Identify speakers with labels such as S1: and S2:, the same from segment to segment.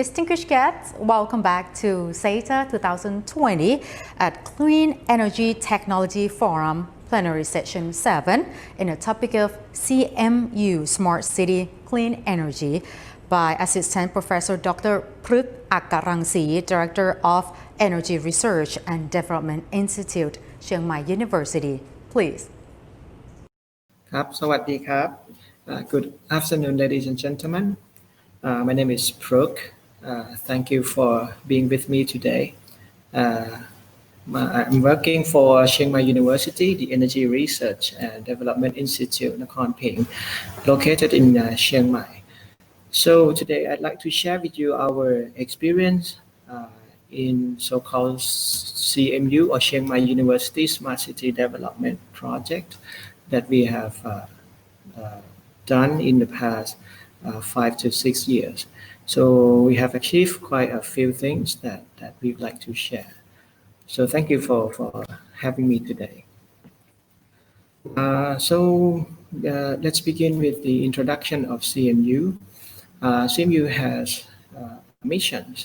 S1: Distinguished guests, welcome back to SETA 2020 at Clean Energy Technology Forum Plenary Session 7 in the topic of CMU Smart City Clean Energy by Assistant Professor Dr. Pruk Akarangsi, Director of Energy Research and Development Institute, Chiang Mai University. Please.
S2: ครับ สวัสดีครับ Good afternoon, ladies and gentlemen. My name is Pruk. Thank you for being with me today. I'm working for Chiang Mai University, the Energy Research and Development Institute, Nakhon Ping, located in Chiang Mai. So today I'd like to share with you our experience in so-called CMU or Chiang Mai University Smart City Development Project that we have done in the past 5 to 6 years. So we have achieved quite a few things that we'd like to share. So thank you for having me today. Let's begin with the introduction of CMU. CMU has missions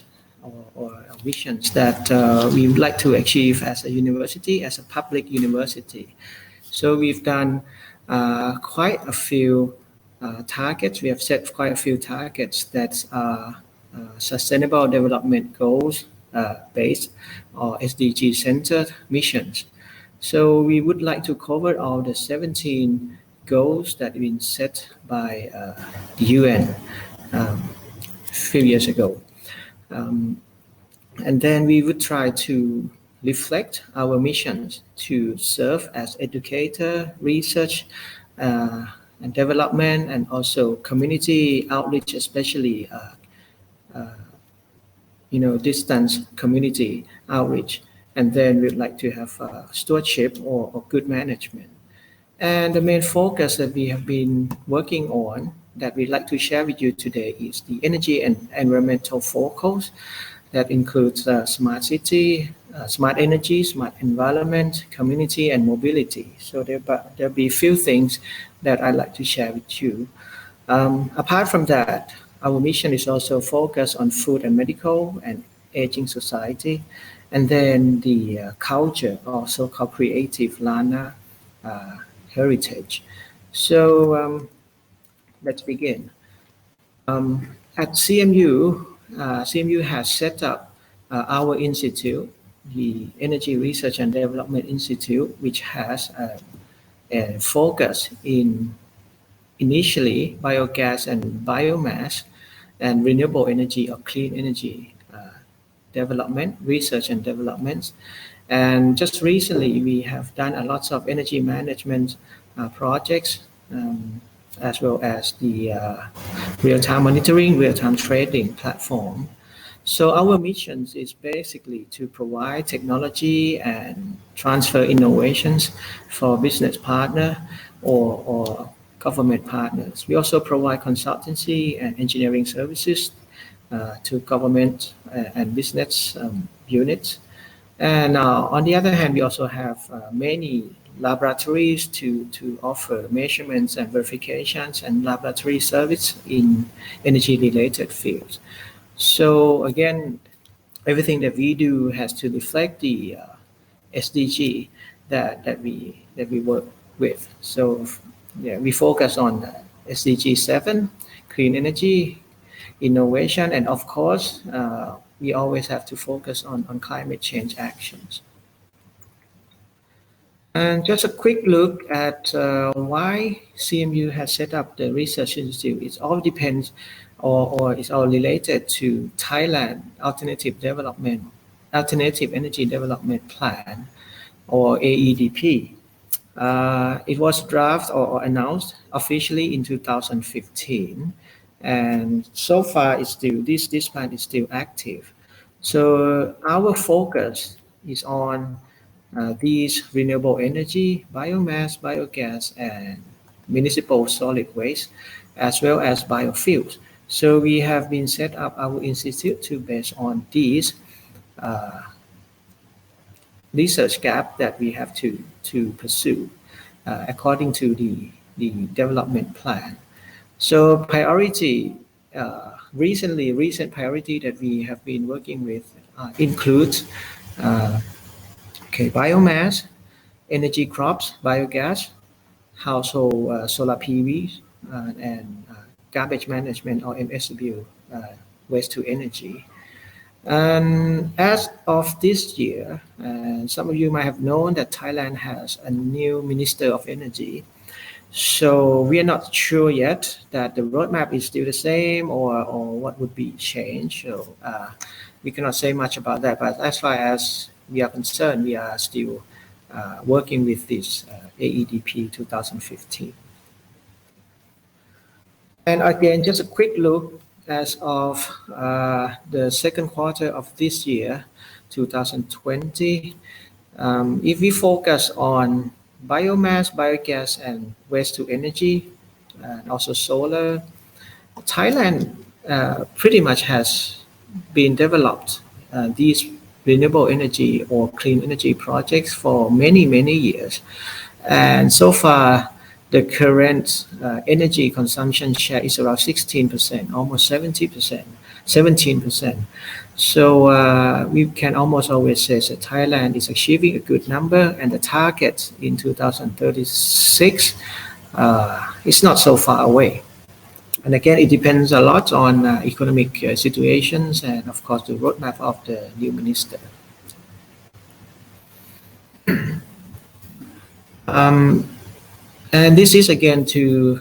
S2: or visions that we would like to achieve as a university, as a public university. So we've done quite a few targets. We have set quite a few targets that are Sustainable Development Goals based or SDG centered missions. So we would like to cover all the 17 goals that have been set by the UN a few years ago. And then we would try to reflect our missions to serve as educator, research, and development, and also community outreach, especially distance community outreach. And then we'd like to have stewardship or good management. And the main focus that we have been working on that we'd like to share with you today is the energy and environmental focus. That includes smart city, smart energy, smart environment, community, and mobility. So there'll be a few things that I'd like to share with you. Apart from that, our mission is also focused on food and medical and aging society, and then the culture, or so-called creative Lana heritage. So let's begin. At CMU, CMU has set up our institute, the Energy Research and Development Institute, which has a focus in initially biogas and biomass and renewable energy or clean energy development, research and development. And just recently, we have done a lot of energy management projects, as well as the real-time monitoring, real-time trading platform. So our mission is basically to provide technology and transfer innovations for business partner or government partners. We also provide consultancy and engineering services to government and business units. And on the other hand, we also have many laboratories to offer measurements and verifications and laboratory service in energy-related fields. So again, everything that we do has to reflect the SDG that we work with. So yeah, we focus on SDG 7, clean energy, innovation, and of course, we always have to focus on climate change actions. And just a quick look at why CMU has set up the research institute. It all depends or it's all related to Thailand Alternative Energy Development Plan, or AEDP. It was drafted or announced officially in 2015. And so far, it's still this plan is still active. So our focus is on these renewable energy, biomass, biogas, and municipal solid waste, as well as biofuels. So we have been set up our institute to base on these research gap that we have to pursue according to the development plan. So priority recent priority that we have been working with includes biomass, energy crops, biogas, household solar PV, and garbage management or MSW, waste to energy. And as of this year, some of you might have known that Thailand has a new Minister of Energy. So we are not sure yet that the roadmap is still the same or what would be changed. So we cannot say much about that. But as far as we are concerned, we are still working with this AEDP 2015. And again, just a quick look as of the second quarter of this year, 2020. If we focus on biomass, biogas, and waste to energy, and also solar, Thailand pretty much has been developed these renewable energy or clean energy projects for many, many years. And so far, the current energy consumption share is around 16%, almost 70%, 17%. So we can almost always say that Thailand is achieving a good number, and the target in 2036 is not so far away. And again, it depends a lot on economic situations and, of course, the roadmap of the new minister. And this is again to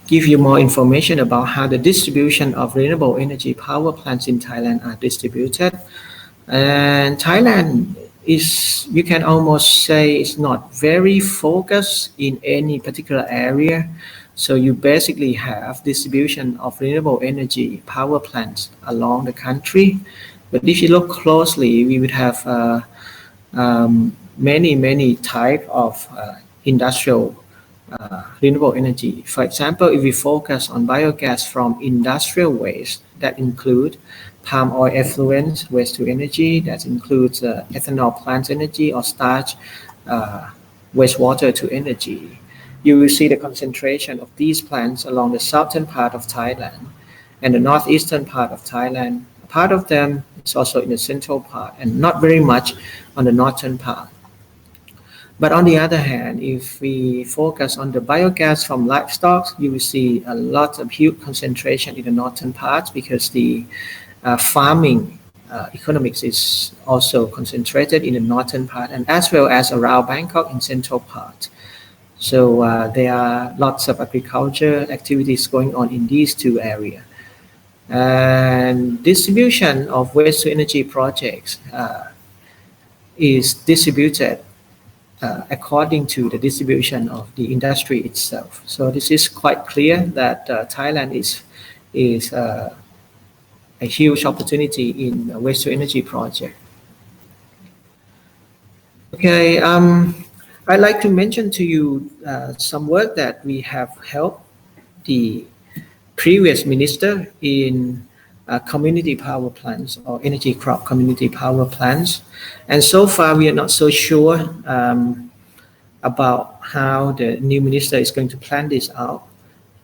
S2: give you more information about how the distribution of renewable energy power plants in Thailand are distributed. And Thailand is, you can almost say, is not very focused in any particular area. So you basically have distribution of renewable energy power plants along the country. But if you look closely, we would have many type of industrial renewable energy. For example, if we focus on biogas from industrial waste, that include palm oil effluent waste to energy, that includes ethanol plant energy or starch wastewater to energy. You will see the concentration of these plants along the southern part of Thailand and the northeastern part of Thailand. Part of them is also in the central part and not very much on the northern part. But on the other hand, if we focus on the biogas from livestock, you will see a lot of huge concentration in the northern parts because the farming economics is also concentrated in the northern part and as well as around Bangkok in central part. So there are lots of agriculture activities going on in these two areas. And distribution of waste to energy projects is distributed according to the distribution of the industry itself. So this is quite clear that Thailand is a huge opportunity in waste to energy project. Okay, I'd like to mention to you some work that we have helped the previous minister in community power plants or energy crop community power plants. And so far, we are not so sure about how the new minister is going to plan this out.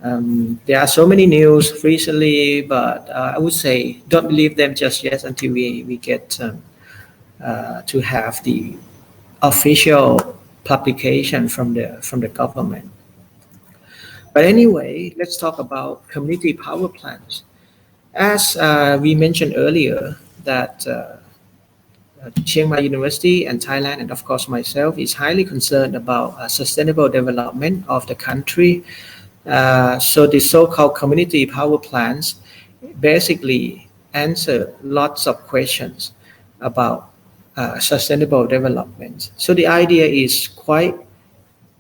S2: There are so many news recently, but I would say don't believe them just yet until we get to have the official publication from the government. But anyway, let's talk about community power plants. As we mentioned earlier, that Chiang Mai University and Thailand, and of course myself, is highly concerned about sustainable development of the country. So the so-called community power plants basically answer lots of questions about sustainable development. So the idea is quite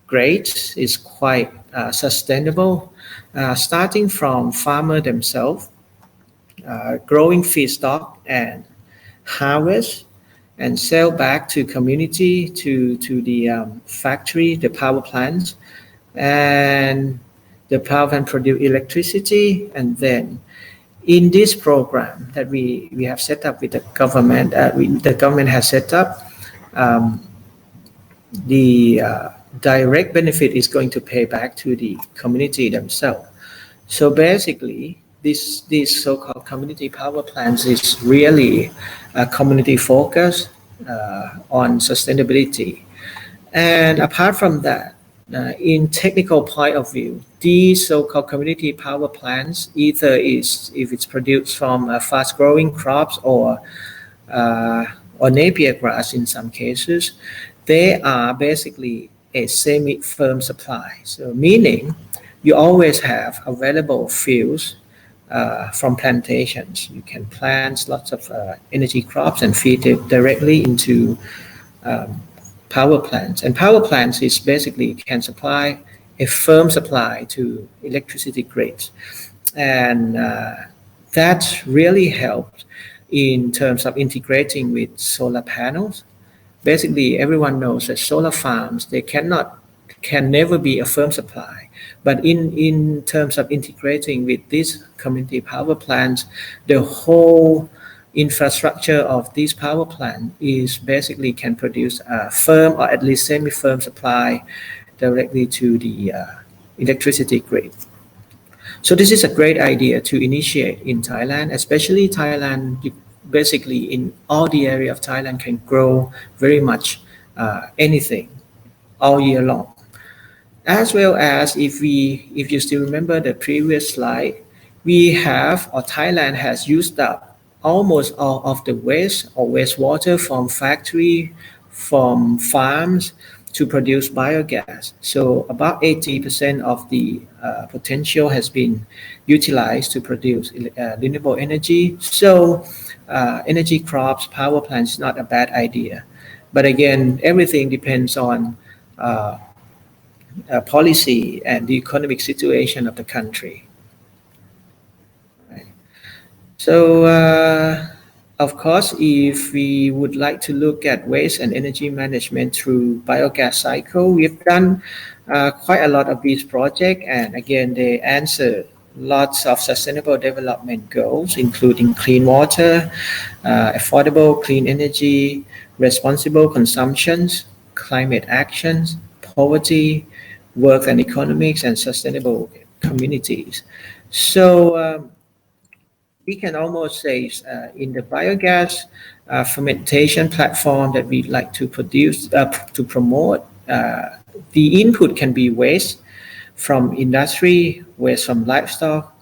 S2: great, is quite sustainable, starting from farmers themselves, growing feedstock and harvest and sell back to community, to the factory, the power plants, and the power plant produce electricity. And then in this program that we have set up with the government, the government has set up, the direct benefit is going to pay back to the community themselves. So basically, this so-called community power plants is really a community focus on sustainability. And apart from that, in technical point of view, these so-called community power plants, either is if it's produced from fast-growing crops uh, or napier grass in some cases, they are basically a semi-firm supply. So meaning you always have available fuels from plantations. You can plant lots of energy crops and feed it directly into um, power plants. And power plants is basically can supply a firm supply to electricity grids. And that really helped in terms of integrating with solar panels. Basically, everyone knows that solar farms, they can never be a firm supply. But in terms of integrating with these community power plants, the whole infrastructure of this power plant is basically can produce a firm or at least semi-firm supply directly to the electricity grid. So this is a great idea to initiate in Thailand, especially Thailand. Basically, in all the area of Thailand can grow very much anything all year long. As well as if you still remember the previous slide, we have or Thailand has used up almost all of the waste or wastewater from factory, from farms to produce biogas. So about 80% of the potential has been utilized to produce renewable energy. So energy crops, power plants is not a bad idea. But again, everything depends on policy and the economic situation of the country. Right. So, of course, if we would like to look at waste and energy management through biogas cycle, we've done quite a lot of these projects, and again, they answer lots of sustainable development goals, including clean water, affordable clean energy, responsible consumptions, climate actions, poverty, work and economics, and sustainable communities. So we can almost say in the biogas fermentation platform that we'd like to produce, to promote, the input can be waste from industry, waste from livestock,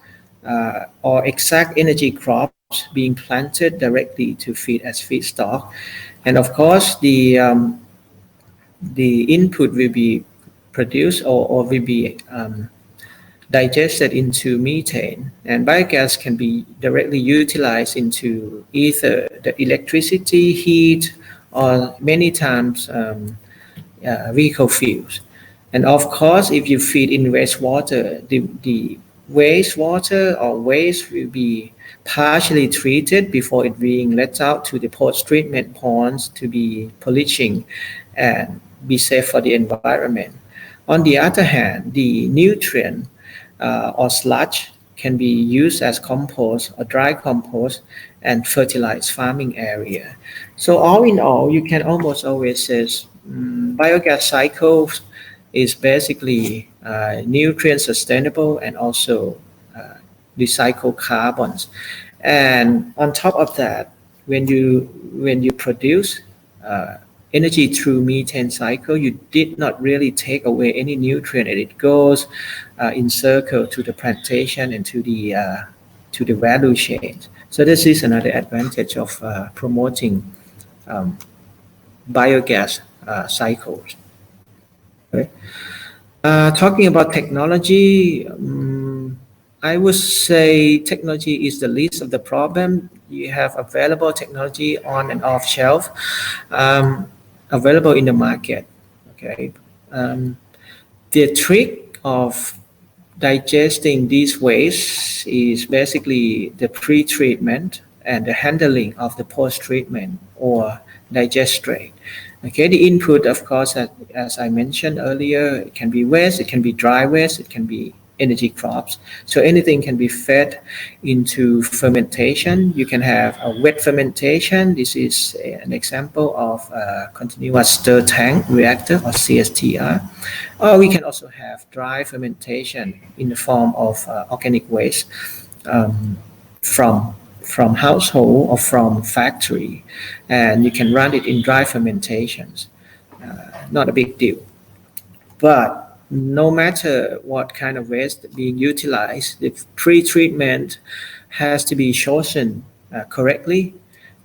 S2: or exact energy crops being planted directly to feed as feedstock. And of course, the input will be produced or will be digested into methane, and biogas can be directly utilized into either the electricity, heat, or many times vehicle fuels. And of course, if you feed in wastewater, the wastewater or waste will be partially treated before it being let out to the post-treatment ponds to be polluting and be safe for the environment. On the other hand, the nutrient or sludge can be used as compost or dry compost and fertilize farming area. So all in all, you can almost always say biogas cycles is basically nutrient sustainable and also recycle carbons. And on top of that, when you produce energy through methane cycle, you did not really take away any nutrient, and it goes in circle to the plantation and to the value chain. So this is another advantage of promoting biogas cycles. Okay. Talking about technology, I would say technology is the least of the problem. You have available technology on and off shelf, available in the market. Okay, the trick of digesting these wastes is basically the pre-treatment and the handling of the post-treatment or digestate. Okay, the input, of course, as I mentioned earlier, it can be waste, it can be dry waste, it can be energy crops. So anything can be fed into fermentation. You can have a wet fermentation. This is an example of a continuous stir tank reactor, or CSTR. Or we can also have dry fermentation in the form of organic waste um, from household or from factory, and you can run it in dry fermentations. Not a big deal. But no matter what kind of waste being utilized, the pre-treatment has to be chosen correctly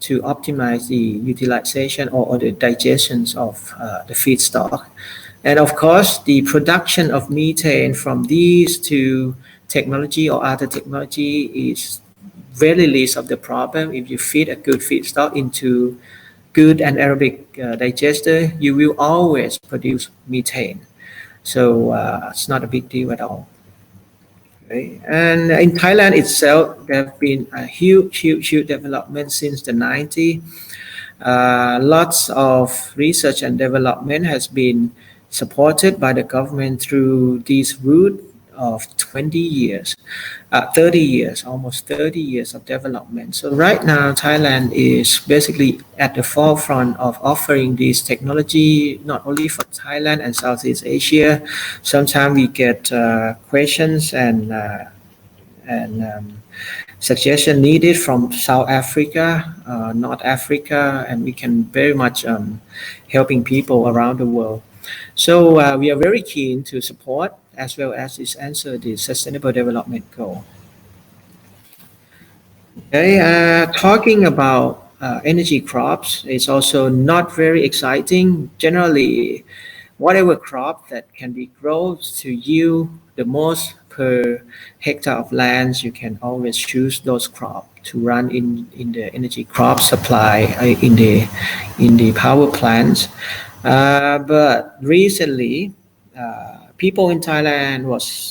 S2: to optimize the utilization or the digestion of the feedstock. And of course, the production of methane from these two technology or other technology is very least of the problem. If you feed a good feedstock into good anaerobic digester, you will always produce methane. So it's not a big deal at all. Okay. And in Thailand itself, there have been a huge development since the 90s. Lots of research and development has been supported by the government through this route of 20 years, 30 years, almost 30 years of development. So right now, Thailand is basically at the forefront of offering this technology, not only for Thailand and Southeast Asia. Sometimes we get questions and suggestion needed from South Africa, North Africa, and we can very much helping people around the world. So we are very keen to support as well as is answer the Sustainable Development Goal. Okay, talking about energy crops is also not very exciting. Generally, whatever crop that can be grown to yield the most per hectare of lands, you can always choose those crops to run in the energy crop supply in the power plants. But recently, people in Thailand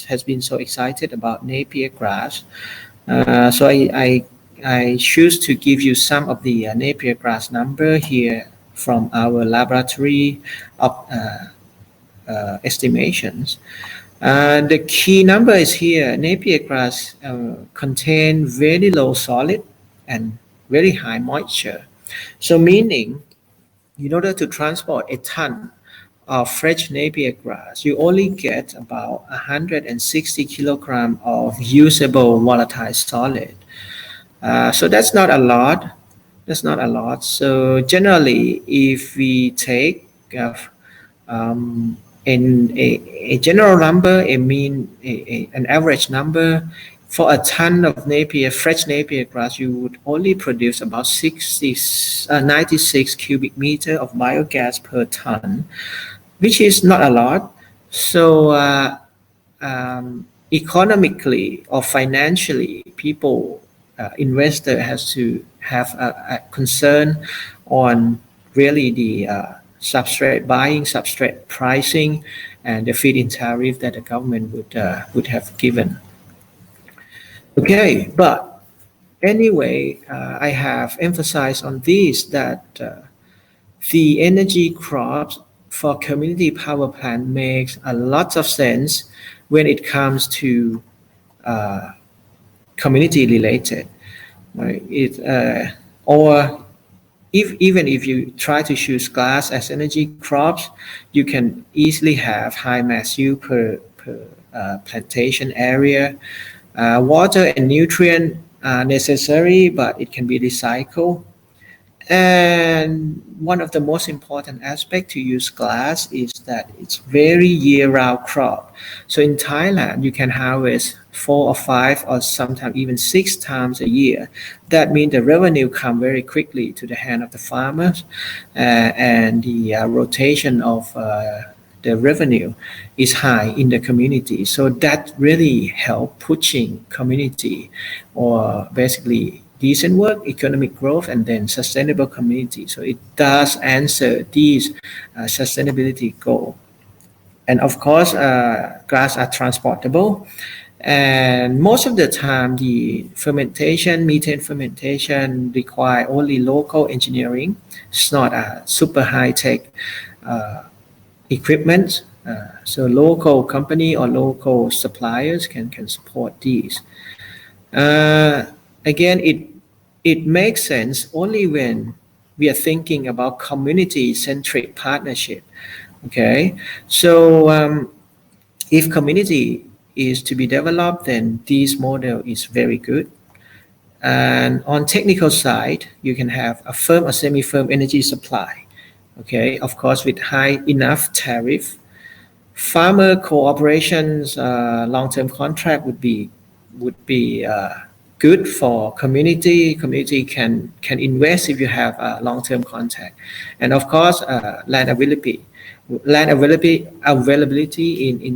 S2: has been so excited about Napier grass. So I choose to give you some of the Napier grass number here from our laboratory of estimations. The key number is here. Napier grass contain very low solid and very high moisture. So meaning, in order to transport a ton of fresh Napier grass, you only get about 160 kilograms of usable volatile solid. So that's not a lot. That's not a lot. So generally, if we take a general number, an average number, for a ton of fresh Napier grass, you would only produce about 96 cubic meter of biogas per ton, which is not a lot. So economically or financially, investor has to have a concern on really the buying substrate pricing and the feed-in tariff that the government would have given. Okay, but anyway, I have emphasized on this that the energy crops for community power plant makes a lot of sense when it comes to community related, right? Even if you try to choose glass as energy crops, you can easily have high mass use per plantation area. Water and nutrient are necessary, but it can be recycled. And one of the most important aspects to use glass is that it's very year-round crop. So in Thailand, you can harvest 4 or 5 or sometimes even 6 times a year. That means the revenue comes very quickly to the hand of the farmers, and the rotation of the revenue is high in the community. So that really help pushing community, or basically decent work, economic growth, and then sustainable community. So it does answer these sustainability goals. And of course, glass are transportable. And most of the time, the methane fermentation require only local engineering. It's not a super high-tech equipment. So local company or local suppliers can support these. Again, it makes sense only when we are thinking about community-centric partnership. Okay, so if community is to be developed, then this model is very good. And on technical side, you can have a firm or semi-firm energy supply. Okay, of course, with high enough tariff. Farmer cooperations, long-term contract would be good for community. Community can invest if you have a long-term contract, and of course, land availability in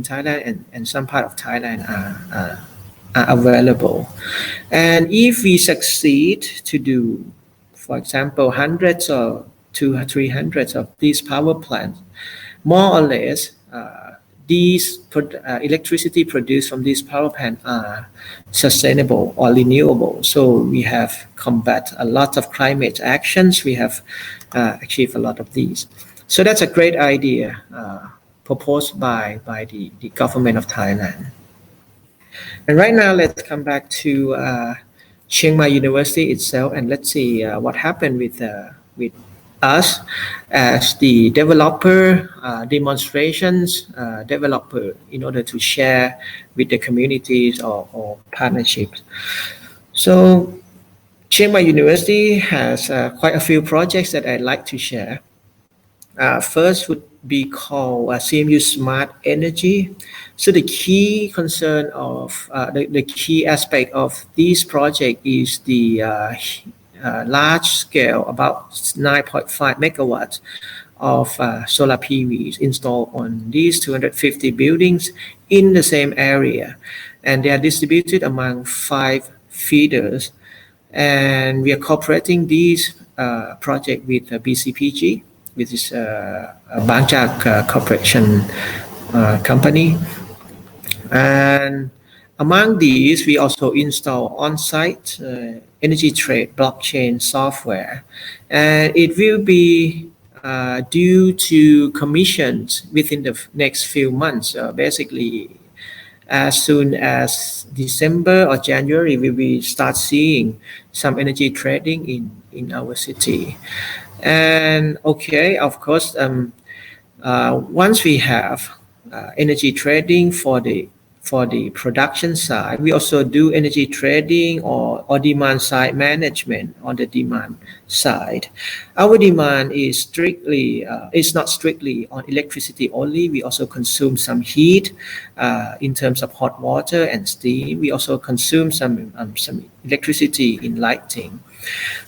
S2: Thailand and some part of Thailand are available. And if we succeed to do, for example, hundreds or 200-300 of these power plants, more or less, electricity produced from these power plants are sustainable or renewable. So we have combat a lot of climate actions. We have achieved a lot of these. So that's a great idea proposed by the government of Thailand. And right now, let's come back to Chiang Mai University itself, and let's see what happened with us as the developer, demonstrations developer, in order to share with the communities or partnerships. So Chiang Mai University has quite a few projects that I'd like to share. First would be called CMU Smart Energy. So the key concern of the key aspect of this project is the large scale, about 9.5 megawatts of solar PVs installed on these 250 buildings in the same area. And they are distributed among 5 feeders. And we are cooperating these project with BCPG, which is Bangchak Corporation company. And among these, we also install on-site energy trade blockchain software, and it will be due to commissions within the next few months. Basically, as soon as December or January, we will start seeing some energy trading in our city. And okay, of course, once we have energy trading for the production side, we also do energy trading or demand side management on the demand side. Our demand is not strictly on electricity only. We also consume some heat in terms of hot water and steam. We also consume some electricity in lighting.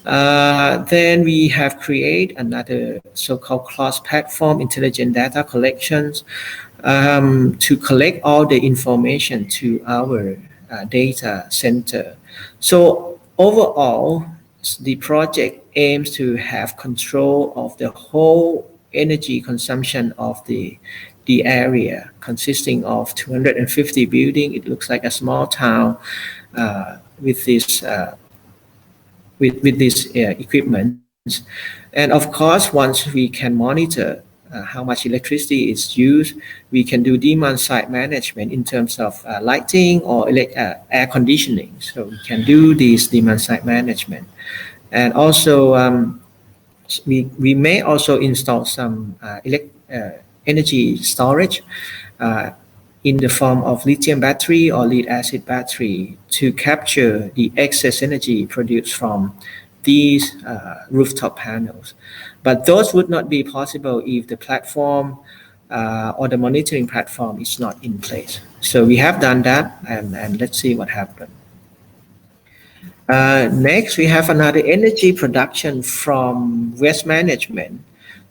S2: Then we have created another so-called cross-platform intelligent data collections to collect all the information to our data center. So overall, the project aims to have control of the whole energy consumption of the area, consisting of 250 buildings. It looks like a small town with this equipment. And of course, once we can monitor how much electricity is used, we can do demand side management in terms of lighting or air conditioning. So we can do this demand side management. And also, we may also install some energy storage in the form of lithium battery or lead acid battery to capture the excess energy produced from these rooftop panels. But those would not be possible if the platform or the monitoring platform is not in place. So we have done that, and let's see what happens. Next, we have another energy production from waste management.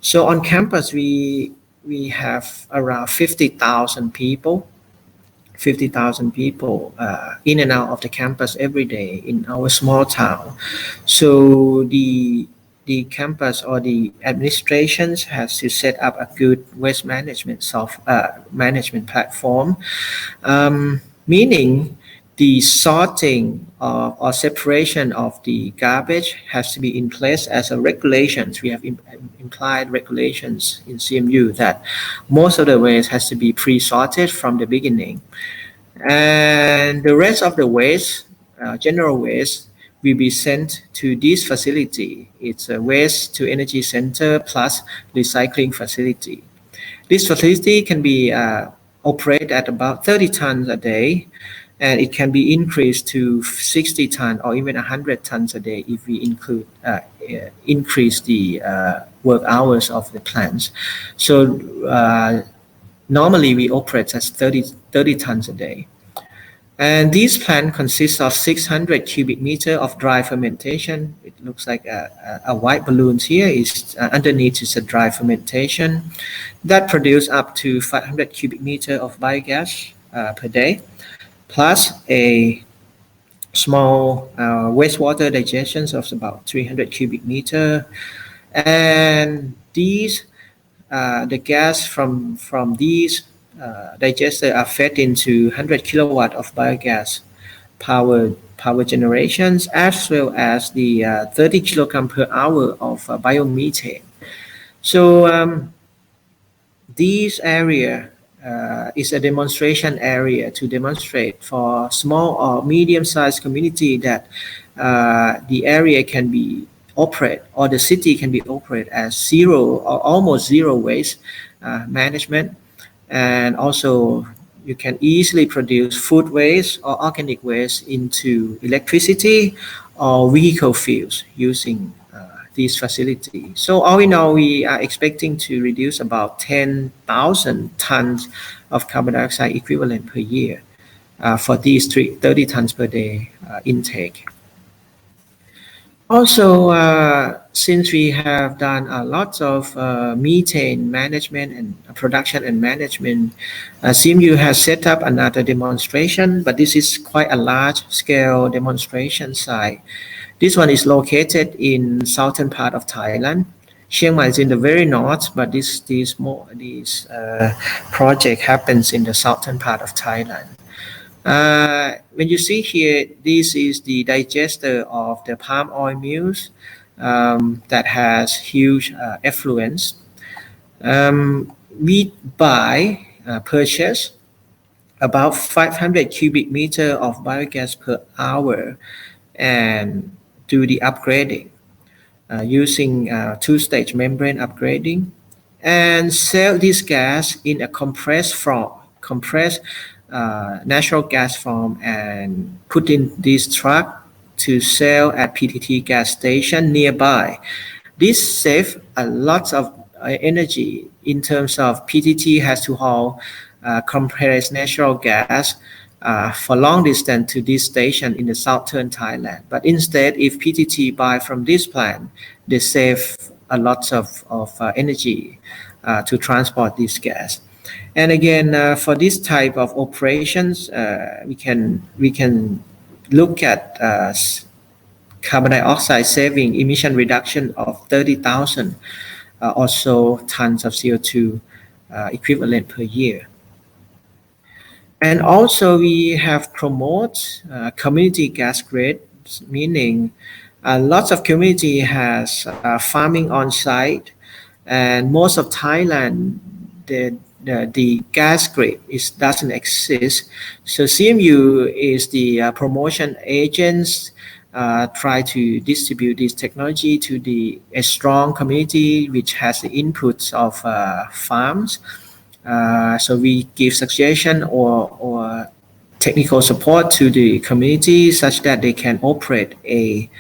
S2: So on campus, we have around 50,000 people in and out of the campus every day in our small town. So the campus or the administrations has to set up a good waste management management platform, meaning the sorting or separation of the garbage has to be in place as a regulations. We have implied regulations in CMU that most of the waste has to be pre-sorted from the beginning. And the rest of the waste, general waste, will be sent to this facility. It's a waste to energy center plus recycling facility. This facility can be operate at about 30 tons a day, and it can be increased to 60 tons or even 100 tons a day if we increase the work hours of the plants. So normally we operate at 30 tons a day. And this plant consists of 600 cubic meter of dry fermentation. It looks like a white balloon here. Is underneath is a dry fermentation that produce up to 500 cubic meter of biogas per day, plus a small wastewater digestion of about 300 cubic meter. And these the gas from these digesters are fed into 100 kilowatt of biogas power generations, as well as the 30 kilogram per hour of biomethane. So this area is a demonstration area to demonstrate for small or medium-sized community that the area can be operate, or the city can be operate as zero or almost zero waste management. And also you can easily produce food waste or organic waste into electricity or vehicle fuels using this facility. So all in all, we are expecting to reduce about 10,000 tons of carbon dioxide equivalent per year for these 30 tons per day intake. Also, since we have done a lot of methane management and production and management, CMU has set up another demonstration, but this is quite a large-scale demonstration site. This one is located in southern part of Thailand. Chiang Mai is in the very north, but this project happens in the southern part of Thailand. When you see here, this is the digester of the palm oil mills that has huge effluence. We purchase about 500 cubic meter of biogas per hour and do the upgrading using two-stage membrane upgrading, and sell this gas in a compressed natural gas form and put in this truck to sell at PTT gas station nearby. This saves a lot of energy in terms of PTT has to haul compressed natural gas for long distance to this station in the southern Thailand. But instead, if PTT buy from this plant, they save a lot of energy to transport this gas. And again, for this type of operations, we can look at carbon dioxide saving emission reduction of 30,000 or so tons of CO2 equivalent per year. And also we have promote community gas grid, meaning lots of community has farming on site, and most of Thailand, the gas grid doesn't exist. So CMU is the promotion agents, try to distribute this technology to a strong community which has the inputs of farms. So we give suggestion or technical support to the community such that they can operate a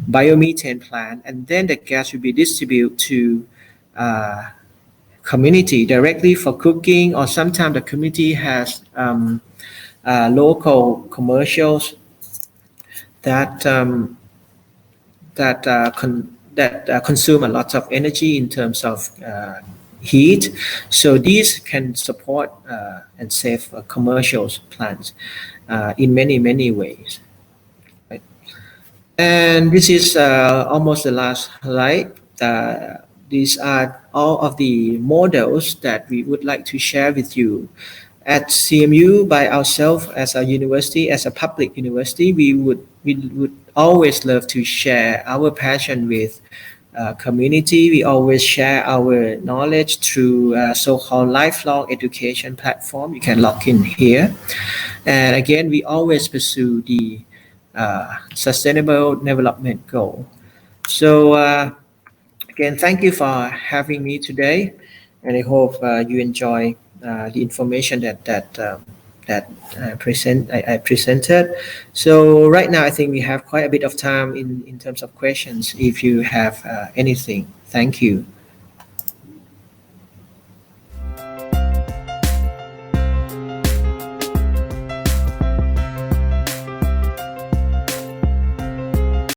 S2: biomethane plant, and then the gas will be distributed to community directly for cooking, or sometimes the community has local commercials that consume a lot of energy in terms of heat. So these can support and save commercial plants in many ways. Right? And this is almost the last slide. These are all of the models that we would like to share with you. At CMU, by ourselves as a university, as a public university, we would always love to share our passion with community. We always share our knowledge through so-called lifelong education platform. You can log in here. And again, we always pursue the sustainable development goal. So again, thank you for having me today, and I hope you enjoy the information I presented. So right now, I think we have quite a bit of time in terms of questions. If you have anything, thank you.